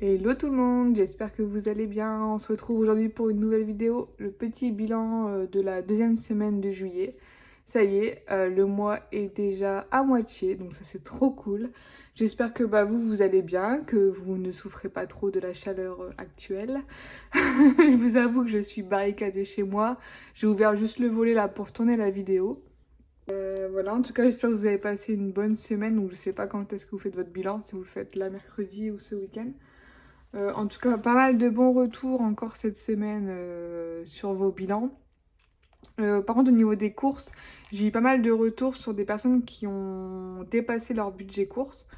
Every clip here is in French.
Hello tout le monde, j'espère que vous allez bien. On se retrouve aujourd'hui pour une nouvelle vidéo, le petit bilan de la deuxième semaine de juillet. Ça y est, le mois est déjà à moitié, donc ça c'est trop cool. J'espère que vous allez bien, que vous ne souffrez pas trop de la chaleur actuelle. Je vous avoue que je suis barricadée chez moi. J'ai ouvert juste le volet là pour tourner la vidéo. Voilà, en tout cas j'espère que vous avez passé une bonne semaine, donc je sais pas quand est-ce que vous faites votre bilan, si vous le faites là mercredi ou ce week-end. En tout cas, pas mal de bons retours encore cette semaine sur vos bilans. Par contre, au niveau des courses, j'ai eu pas mal de retours sur des personnes qui ont dépassé leur budget courses.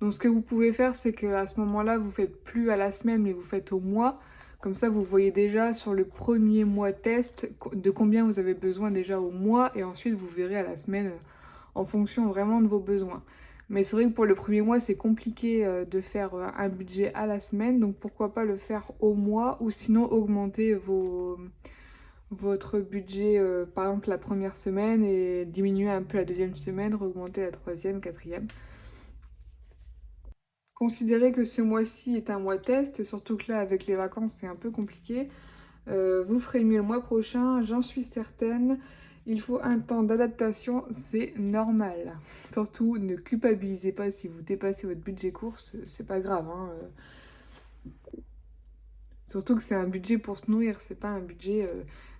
Donc, ce que vous pouvez faire, c'est qu'à ce moment-là, vous faites plus à la semaine, mais vous faites au mois. Comme ça, vous voyez déjà sur le premier mois test de combien vous avez besoin déjà au mois, et ensuite vous verrez à la semaine en fonction vraiment de vos besoins. Mais c'est vrai que pour le premier mois, c'est compliqué de faire un budget à la semaine, donc pourquoi pas le faire au mois ou sinon augmenter votre budget par exemple la première semaine et diminuer un peu la deuxième semaine, augmenter la troisième, quatrième. Considérez que ce mois-ci est un mois test, surtout que là avec les vacances c'est un peu compliqué. Vous ferez mieux le mois prochain, j'en suis certaine. Il faut un temps d'adaptation, c'est normal. Surtout, ne culpabilisez pas si vous dépassez votre budget course, c'est pas grave, hein. Surtout que c'est un budget pour se nourrir, c'est pas un budget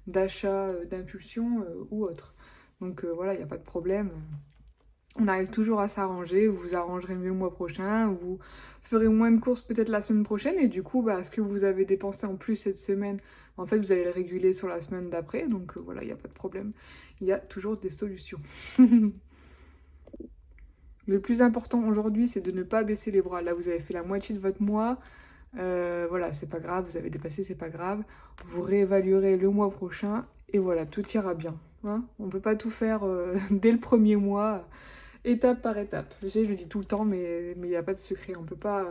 d'achat, d'impulsion ou autre. Donc voilà, il n'y a pas de problème. On arrive toujours à s'arranger, vous vous arrangerez mieux le mois prochain, vous ferez moins de courses peut-être la semaine prochaine, et du coup, ce que vous avez dépensé en plus cette semaine, en fait, vous allez le réguler sur la semaine d'après, donc voilà, il n'y a pas de problème. Il y a toujours des solutions. Le plus important aujourd'hui, c'est de ne pas baisser les bras. Là, vous avez fait la moitié de votre mois, voilà, c'est pas grave, vous avez dépassé, c'est pas grave. Vous réévaluerez le mois prochain, et voilà, tout ira bien. Hein, on ne peut pas tout faire dès le premier mois. Étape par étape. Je sais, je le dis tout le temps, mais il n'y a pas de secret. On peut pas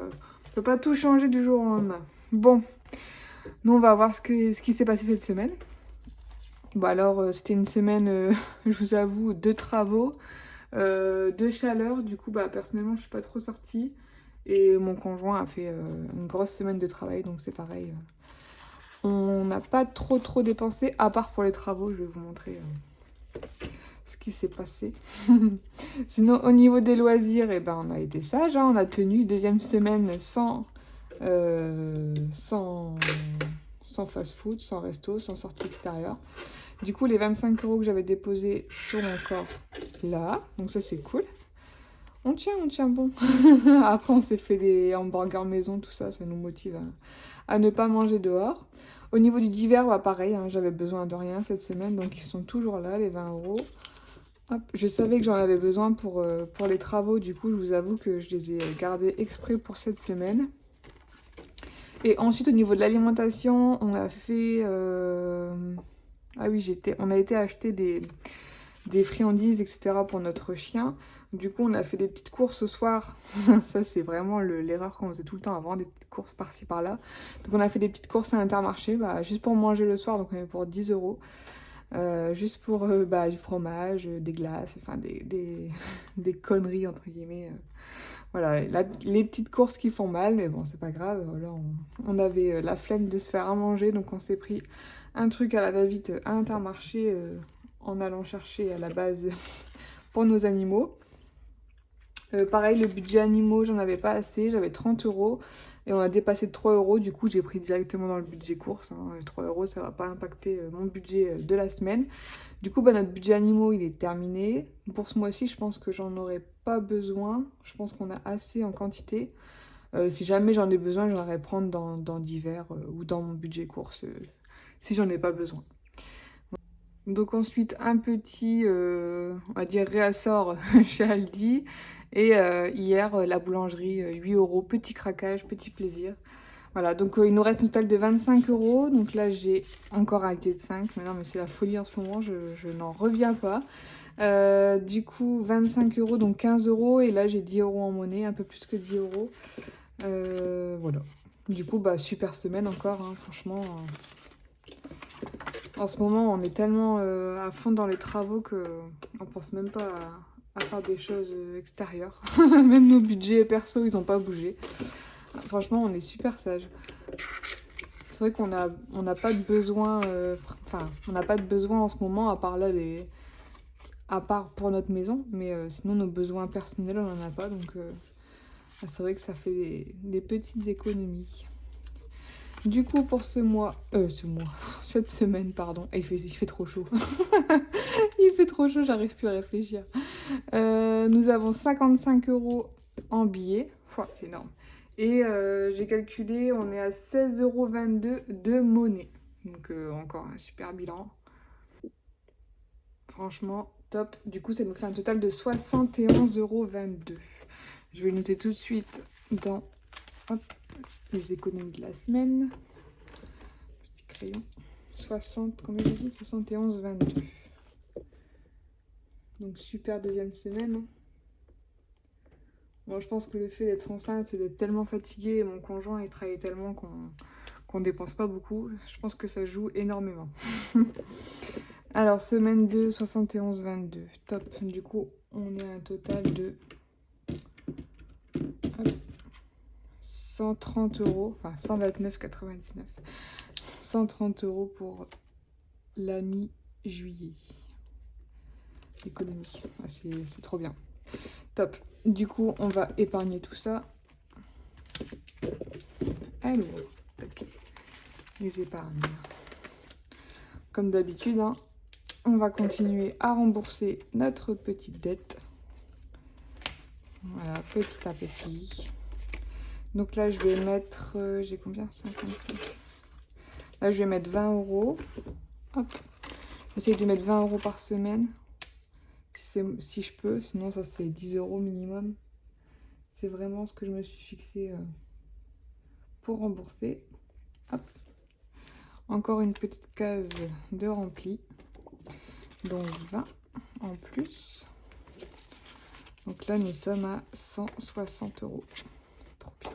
tout changer du jour au lendemain. Bon, nous on va voir ce qui s'est passé cette semaine. Bon alors, c'était une semaine, je vous avoue, de travaux, de chaleur. Du coup, personnellement, je suis pas trop sortie. Et mon conjoint a fait une grosse semaine de travail, donc c'est pareil. On n'a pas trop dépensé, à part pour les travaux. Je vais vous montrer ce qui s'est passé. Sinon, au niveau des loisirs, eh ben, on a été sage, hein, on a tenu deuxième semaine sans fast-food, sans resto, sans sortie extérieure. Du coup, les 25 € que j'avais déposés sont encore là, donc ça c'est cool. On tient bon. Après, on s'est fait des hamburgers maison, tout ça, ça nous motive à ne pas manger dehors. Au niveau du divers, pareil, hein, j'avais besoin de rien cette semaine, donc ils sont toujours là, les 20 €. Hop, je savais que j'en avais besoin pour les travaux, du coup je vous avoue que je les ai gardés exprès pour cette semaine. Et ensuite au niveau de l'alimentation, on a fait... Ah oui, on a été acheter des friandises, etc. pour notre chien. Du coup on a fait des petites courses ce soir. Ça c'est vraiment l'erreur qu'on faisait tout le temps avant, des petites courses par-ci par-là. Donc on a fait des petites courses à Intermarché, juste pour manger le soir, donc on est pour 10 €. Juste pour du fromage, des glaces, enfin des conneries entre guillemets. Voilà, les petites courses qui font mal, mais bon, c'est pas grave. Voilà, on avait la flemme de se faire à manger, donc on s'est pris un truc à la va-vite à Intermarché en allant chercher à la base pour nos animaux. Pareil, le budget animaux, j'en avais pas assez, j'avais 30 € et on a dépassé de 3 €. Du coup, j'ai pris directement dans le budget course. 3 €, ça va pas impacter mon budget de la semaine. Du coup, notre budget animaux, il est terminé. Pour ce mois-ci, je pense que j'en aurai pas besoin. Je pense qu'on a assez en quantité. Si jamais j'en ai besoin, j'aurais prendre dans divers ou dans mon budget course si j'en ai pas besoin. Donc ensuite, un petit, on va dire, réassort chez Aldi. Et hier, la boulangerie, 8 €, petit craquage, petit plaisir. Voilà, donc il nous reste un total de 25 €. Donc là, j'ai encore un billet de 5. Mais non, mais c'est la folie en ce moment, je n'en reviens pas. Du coup, 25 €, donc 15 €. Et là, j'ai 10 € en monnaie, un peu plus que 10 €. Voilà. Du coup, super semaine encore, hein, franchement. En ce moment, on est tellement à fond dans les travaux qu'on pense même pas à faire des choses extérieures. Même nos budgets perso, ils n'ont pas bougé. Franchement, on est super sage. C'est vrai qu'on n'a pas de besoin, on n'a pas de besoin en ce moment, à part là, à part pour notre maison, mais sinon nos besoins personnels, on n'en a pas, donc c'est vrai que ça fait des petites économies. Du coup, pour cette semaine, pardon, il fait trop chaud. Il fait trop chaud, j'arrive plus à réfléchir. Nous avons 55 € en billets, c'est énorme. Et j'ai calculé, on est à 16,22 € de monnaie. Donc encore un super bilan. Franchement, top. Du coup, ça nous fait un total de 71,22 €. Je vais le noter tout de suite dans les économies de la semaine. Petit crayon. 60, combien j'ai dit 71,22. Donc super deuxième semaine. Hein. Bon, je pense que le fait d'être enceinte et d'être tellement fatiguée, et mon conjoint il travaille tellement qu'on dépense pas beaucoup, je pense que ça joue énormément. Alors, semaine 2, 71,22. Top. Du coup, on est à un total de 130 €, enfin 129,99. 130 € pour la mi-juillet. Économie. C'est trop bien. Top. Du coup, on va épargner tout ça. Alors, les épargnes. Comme d'habitude, hein, on va continuer à rembourser notre petite dette. Voilà, petit à petit. Donc là, je vais mettre... j'ai combien 55. Là, je vais mettre 20 €. Hop. J'essaie de mettre 20 € par semaine. Si je peux. Sinon, ça, c'est 10 € minimum. C'est vraiment ce que je me suis fixé pour rembourser. Hop. Encore une petite case de rempli. Donc 20 en plus. Donc là, nous sommes à 160 €. Trop bien.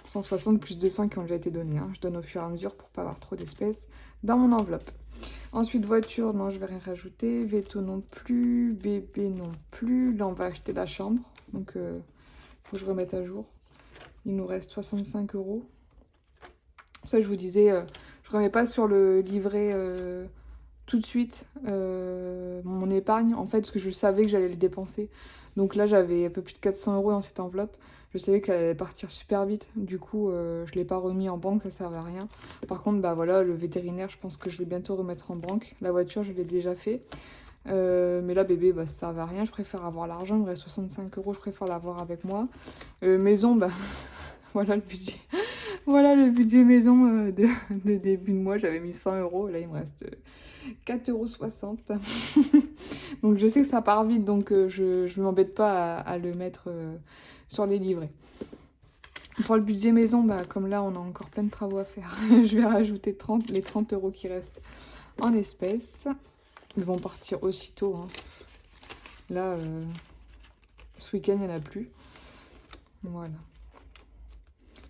160 plus 200 qui ont déjà été donnés. Hein. Je donne au fur et à mesure pour pas avoir trop d'espèces dans mon enveloppe. Ensuite, voiture, non, je vais rien rajouter. Veto non plus. Bébé non plus. Là, on va acheter la chambre. Donc, faut que je remette à jour. Il nous reste 65 €. Ça, je vous disais, je remets pas sur le livret tout de suite mon épargne, en fait, parce que je savais que j'allais le dépenser. Donc là, j'avais un peu plus de 400 € dans cette enveloppe. Je savais qu'elle allait partir super vite. Du coup, je l'ai pas remis en banque, ça servait à rien. Par contre, bah voilà, le vétérinaire, je pense que je vais bientôt remettre en banque. La voiture, je l'ai déjà fait. Mais là, bébé, bah, ça servait à rien. Je préfère avoir l'argent. Il me reste 65 €, je préfère l'avoir avec moi. Maison, bah, voilà le budget. Voilà le budget maison de début de mois. J'avais mis 100 €. Là, il me reste 4,60 €. Donc, je sais que ça part vite. Donc, je ne m'embête pas à le mettre sur les livrets. Pour le budget maison, bah, comme là, on a encore plein de travaux à faire. Je vais rajouter les 30 € qui restent en espèces. Ils vont partir aussitôt. Hein. Là, ce week-end, il n'y en a plus. Voilà.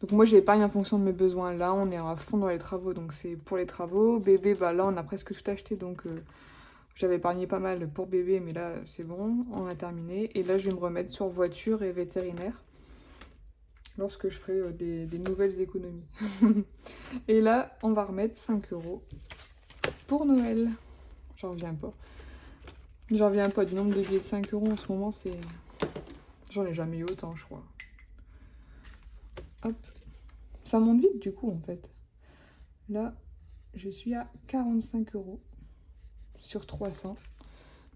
Donc moi j'épargne en fonction de mes besoins. Là on est à fond dans les travaux, donc c'est pour les travaux. Bébé, bah là on a presque tout acheté, donc j'avais épargné pas mal pour bébé, mais là c'est bon, on a terminé. Et là je vais me remettre sur voiture et vétérinaire lorsque je ferai des nouvelles économies. Et là on va remettre 5 € pour Noël. J'en reviens pas. J'en reviens pas du nombre de billets de 5 € en ce moment, c'est... J'en ai jamais eu autant, je crois. Hop. Ça monte vite du coup en fait. Là, je suis à 45 € sur 300,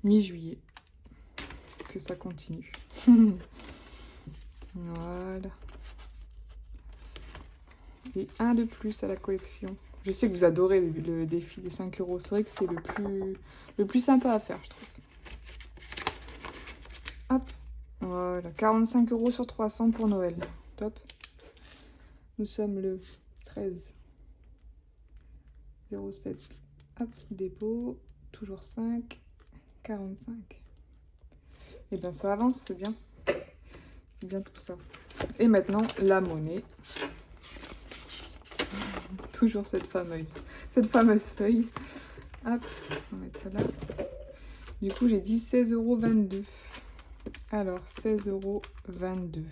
mi-juillet. Que ça continue. Voilà. Et un de plus à la collection. Je sais que vous adorez le défi des 5 €. C'est vrai que c'est le plus sympa à faire, je trouve. Hop. Voilà. 45 € sur 300 pour Noël. Top. Nous sommes le 13/07. Hop, dépôt. Toujours 5. 45. Et bien ça avance, c'est bien. C'est bien tout ça. Et maintenant, la monnaie. Toujours cette fameuse feuille. Hop, on va mettre ça là. Du coup, j'ai dit 16,22 €. Alors, 16,22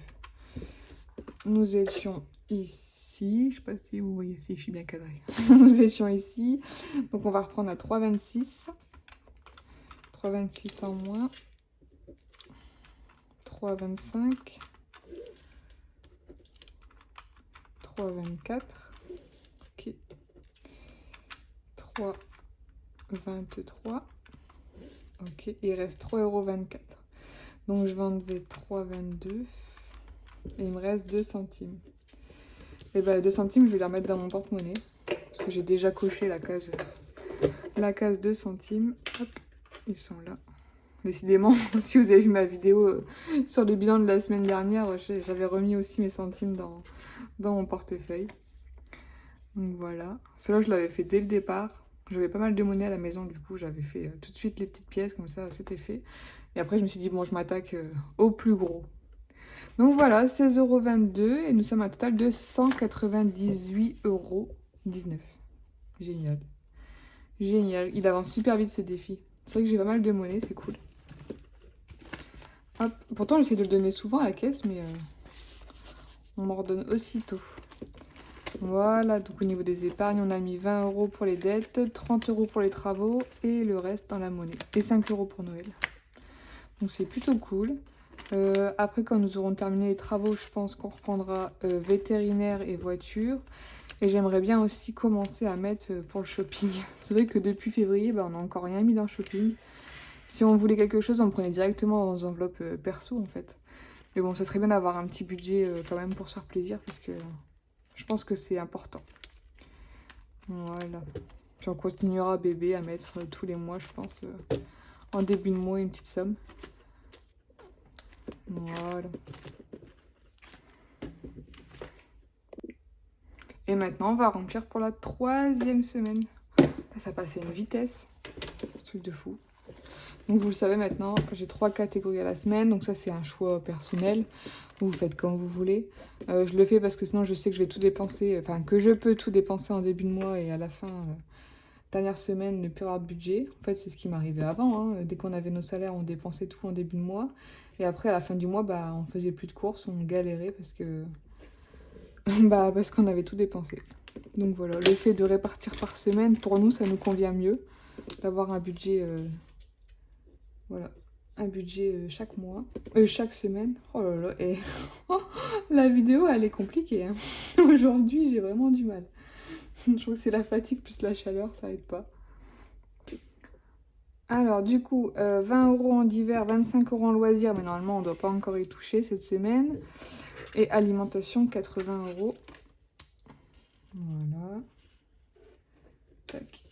€. nous étions ici. Je sais pas si vous voyez, si je suis bien cadrée. Nous étions ici. Donc on va reprendre à 3,26. 3,26 en moins. 3,25. 3,24. Ok. 3,23. Ok. Il reste 3,24 €. Donc je vais enlever 3,22. Et il me reste 2 centimes. Et ben les 2 centimes, je vais les remettre dans mon porte-monnaie. Parce que j'ai déjà coché la case 2 centimes. Hop, ils sont là. Décidément, si vous avez vu ma vidéo sur le bilan de la semaine dernière, j'avais remis aussi mes centimes dans mon portefeuille. Donc voilà. Celle-là, je l'avais fait dès le départ. J'avais pas mal de monnaie à la maison, du coup, j'avais fait tout de suite les petites pièces, comme ça, c'était fait. Et après, je me suis dit, bon, je m'attaque au plus gros. Donc voilà, 16,22 € et nous sommes à un total de 198,19 €. Génial. Génial. Il avance super vite ce défi. C'est vrai que j'ai pas mal de monnaie, c'est cool. Hop. Pourtant, j'essaie de le donner souvent à la caisse, mais on m'en redonne aussitôt. Voilà, donc au niveau des épargnes, on a mis 20 € pour les dettes, 30 € pour les travaux et le reste dans la monnaie. Et 5 € pour Noël. Donc c'est plutôt cool. Après, quand nous aurons terminé les travaux, je pense qu'on reprendra vétérinaire et voiture. Et j'aimerais bien aussi commencer à mettre pour le shopping. C'est vrai que depuis février, on n'a encore rien mis dans le shopping. Si on voulait quelque chose, on le prenait directement dans nos enveloppes perso en fait. Mais bon, ça serait bien d'avoir un petit budget quand même pour se faire plaisir parce que je pense que c'est important. Voilà. Puis on continuera bébé à mettre tous les mois, je pense, en début de mois, une petite somme. Voilà. Et maintenant, on va remplir pour la 3e semaine. Ça passe à une vitesse. Truc de fou. Donc vous le savez maintenant, j'ai 3 catégories à la semaine. Donc ça, c'est un choix personnel. Vous faites comme vous voulez. Je le fais parce que sinon, je sais que je vais tout dépenser. Enfin, que je peux tout dépenser en début de mois et à la fin, dernière semaine, ne plus avoir de budget. En fait, c'est ce qui m'arrivait avant. Dès qu'on avait nos salaires, on dépensait tout en début de mois. Et après, à la fin du mois, on faisait plus de courses. On galérait parce que... parce qu'on avait tout dépensé. Donc voilà, le fait de répartir par semaine, pour nous, ça nous convient mieux. D'avoir un budget... voilà, un budget chaque mois. Chaque semaine. Oh là là, et... la vidéo, elle est compliquée. Hein. Aujourd'hui, j'ai vraiment du mal. Je trouve que c'est la fatigue plus la chaleur, ça aide pas. Alors du coup, 20 € en divers, 25 € en loisirs, mais normalement on ne doit pas encore y toucher cette semaine. Et alimentation, 80 €. Voilà. Tac.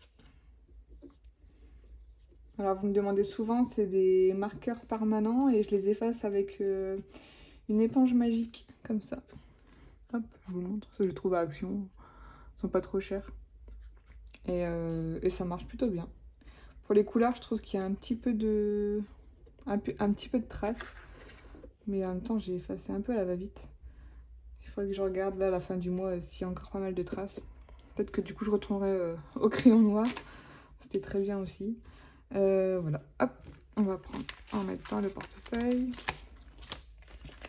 Alors vous me demandez souvent, c'est des marqueurs permanents et je les efface avec une éponge magique, comme ça. Hop, je vous montre, ça je les trouve à Action, ils sont pas trop chers. Et ça marche plutôt bien. Pour les couleurs, je trouve qu'il y a un petit peu de traces. Mais en même temps, j'ai effacé un peu à la va-vite. Il faudrait que je regarde là à la fin du mois s'il y a encore pas mal de traces. Peut-être que du coup, je retournerai au crayon noir. C'était très bien aussi. Voilà, hop, on va prendre en mettre dans le portefeuille.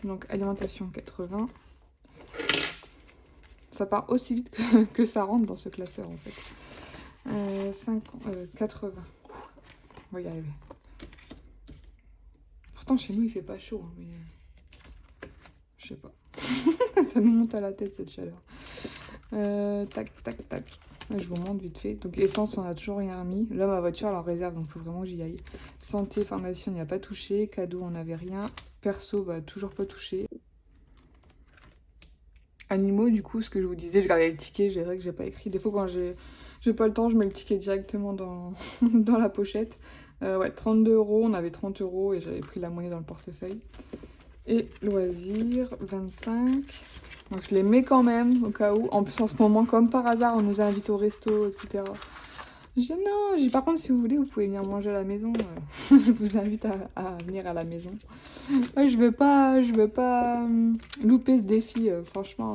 Donc, alimentation 80. Ça part aussi vite que ça rentre dans ce classeur en fait. 80. On va y arriver. Pourtant, chez nous, il fait pas chaud, hein, mais je sais pas. Ça nous monte à la tête cette chaleur. Tac, tac, tac. Là, je vous montre vite fait. Donc, essence, on n'a toujours rien remis. Là, ma voiture, elle en réserve, donc il faut vraiment que j'y aille. Santé, pharmacie, on n'y a pas touché. Cadeau, on n'avait rien. Perso, toujours pas touché. Animaux, du coup, ce que je vous disais, je gardais le ticket. C'est vrai que j'ai pas écrit. Des fois, quand j'ai pas le temps, je mets le ticket directement dans, dans la pochette. Ouais, 32 €. On avait 30 € et j'avais pris la monnaie dans le portefeuille. Et loisirs, 25. Donc je les mets quand même au cas où. En plus en ce moment, comme par hasard, on nous invite au resto, etc. Je dis non, par contre si vous voulez, vous pouvez venir manger à la maison. Je vous invite à venir à la maison. Ouais, je veux pas louper ce défi, franchement.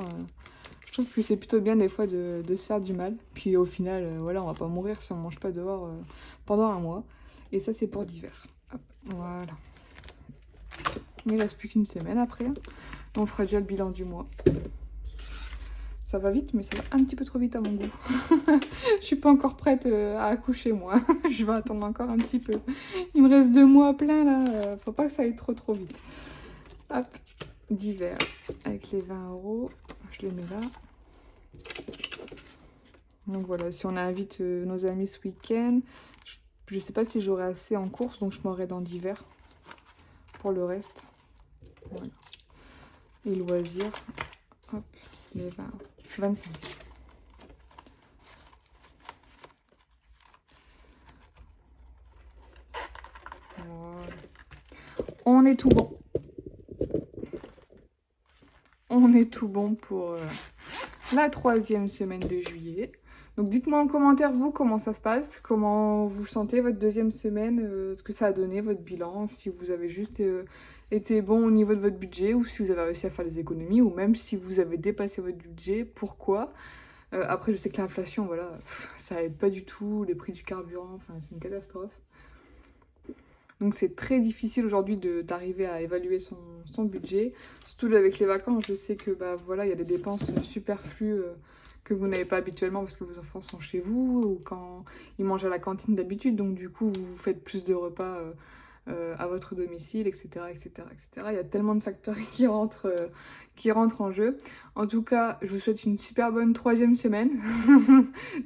Je trouve que c'est plutôt bien des fois de se faire du mal. Puis au final, voilà, on va pas mourir si on mange pas dehors pendant un mois. Et ça c'est pour d'hiver. Hop, voilà. Il ne reste plus qu'une semaine après. On fera déjà le bilan du mois. Ça va vite, mais ça va un petit peu trop vite à mon goût. Je suis pas encore prête à accoucher, moi. Je vais attendre encore un petit peu. Il me reste 2 mois plein, là. Faut pas que ça aille trop vite. Hop, d'hiver. Avec les 20 €. Je les mets là. Donc voilà, si on invite nos amis ce week-end, je sais pas si j'aurai assez en course, donc je m'aurai dans d'hiver. Pour le reste. Voilà. Et loisirs. Hop, les 20 €. 25. Voilà. On est tout bon. On est tout bon pour la 3e semaine de juillet. Donc dites-moi en commentaire, vous, comment ça se passe, comment vous sentez votre 2e semaine, ce que ça a donné, votre bilan, si vous avez juste été bon au niveau de votre budget, ou si vous avez réussi à faire des économies, ou même si vous avez dépassé votre budget, pourquoi. Après, je sais que l'inflation, voilà, ça aide pas du tout, les prix du carburant, enfin, c'est une catastrophe. Donc c'est très difficile aujourd'hui d'arriver à évaluer son budget. Surtout avec les vacances, je sais que bah, voilà, il y a des dépenses superflues que vous n'avez pas habituellement parce que vos enfants sont chez vous ou quand ils mangent à la cantine d'habitude. Donc du coup, vous faites plus de repas à votre domicile, etc., etc., etc. Il y a tellement de facteurs qui rentrent en jeu. En tout cas, je vous souhaite une super bonne 3e semaine.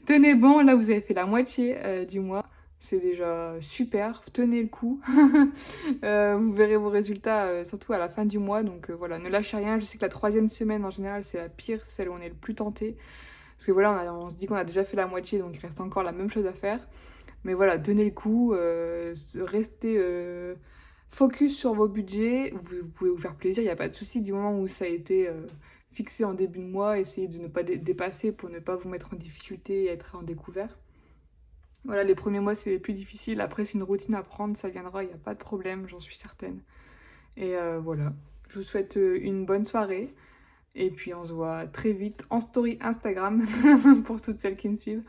Tenez bon, là vous avez fait la moitié du mois. C'est déjà super, tenez le coup. Vous verrez vos résultats surtout à la fin du mois. Donc voilà, ne lâchez rien. Je sais que la 3e semaine en général c'est la pire, celle où on est le plus tenté. Parce que voilà, on se dit qu'on a déjà fait la moitié, donc il reste encore la même chose à faire. Mais voilà, tenez le coup, restez focus sur vos budgets. Vous pouvez vous faire plaisir, il n'y a pas de souci du moment où ça a été fixé en début de mois. Essayez de ne pas dépasser pour ne pas vous mettre en difficulté et être en découvert. Voilà, les premiers mois, c'est les plus difficiles. Après, c'est une routine à prendre, ça viendra, il n'y a pas de problème, j'en suis certaine. Et voilà, je vous souhaite une bonne soirée. Et puis, on se voit très vite en story Instagram pour toutes celles qui me suivent.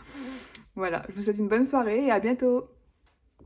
Voilà, je vous souhaite une bonne soirée et à bientôt!